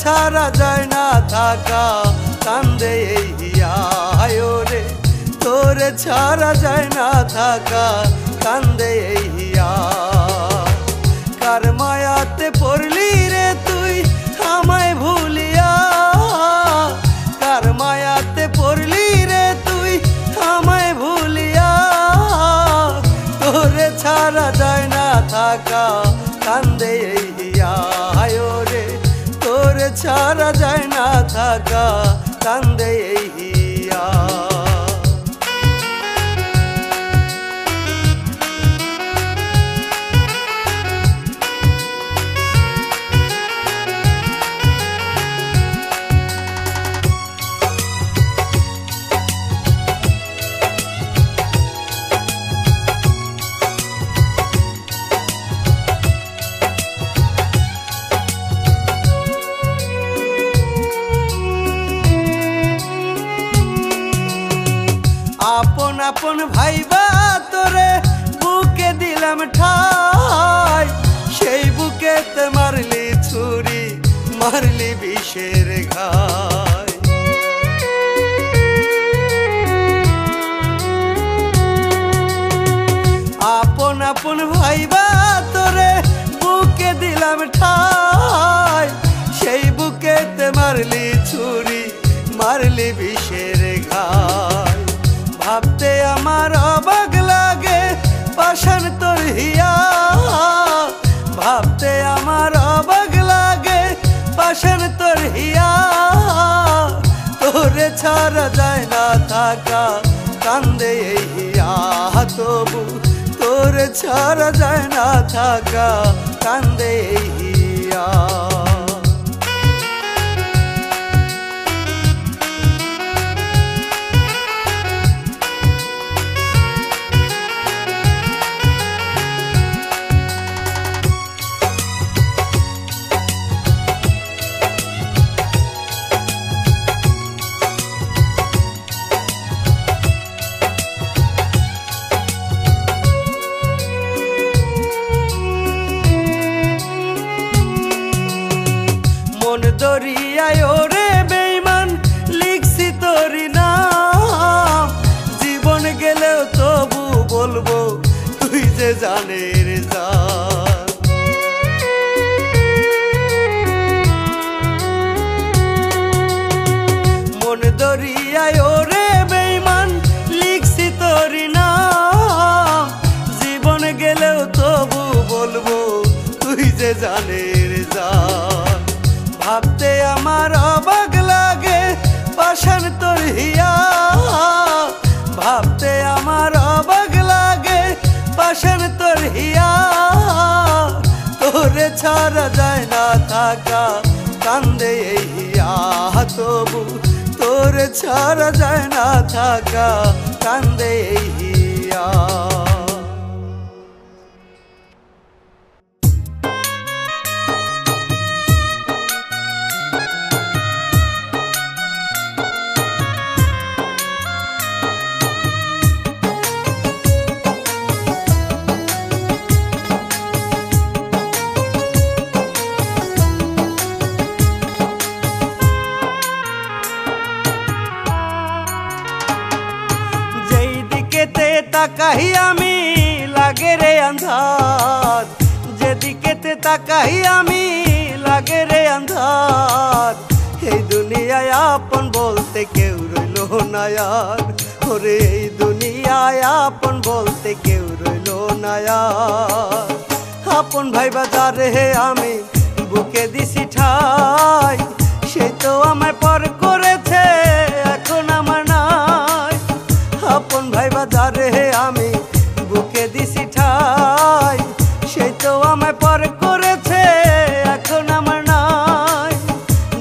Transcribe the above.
ছাড়া যায় না থাকা কান্দে এই হিয়ায় রে, তোরে ছাড়া যায় না থাকা কান্দে এই হিয়া। কার মায়াতে পড়লি রে তুই আমায় ভুলিয়া, কার মায়াতে পড়লি রে তুই আমায় ভুলিয়া, তোরে ছাড়া যায় না থাকা কান্দে এই হিয়ায় রে, তোরে ছাড়া যায় না থাকা কান্দে এই হিয়া। আপন আপন ভাইবা তোরে বুকে দিলাম ঠাই, সেই বুকেতে মারলি ছুরি মারলি বিষের ঘাই। আপন আপন ভাইবা তোরে বুকে দিলাম ঠাই, সেই বুকেতে মারলি ছুরি মারলি বিষের ঘাই। ভাবতে আমার অবাক লাগে পাষাণ তোর হিয়া, ভাবতে আমার অবাক লাগে পাষাণ তোর হিয়া, তোরে ছাড়া যায় না থাকা কান্দে এই হিয়া। তবু তোরে ছাড়া যায় না থাকা কান্দে এই হিয়া। মন দরিয়ায় ওরে বেঈমান লিখছি তোরি নাম, জীবন গেলেও তবু বলবো তুই যে জানের জান। মন দরিয়ায় ওরে বেঈমান লিখছি তোরি নাম, জীবন গেলেও তবু বলবো তুই যে জানের জান। ভাবতে আমার অবাক লাগে পাষাণ তোর হিয়া, ভাবতে আমার অবাক লাগে পাষাণ তোর হিয়া, তোরে ছাড়া যায় না থাকা কান্দে এই হিয়া। তবু তোরে ছাড়া যায় না থাকা কান্দে এই হিয়া। তাকাই আমি লাগে রে আন্ধার, যেদিকেতে তাকাই আমি লাগে রে আন্ধার। এই দুনিয়ায় আপন বলতে কেউ রইল না আর, ওরে এই দুনিয়ায় আপন বলতে কেউ রইল না আর। আপন ভাই বাজারে আমি বুকে দিছি ঠাই, সেই তো আমায়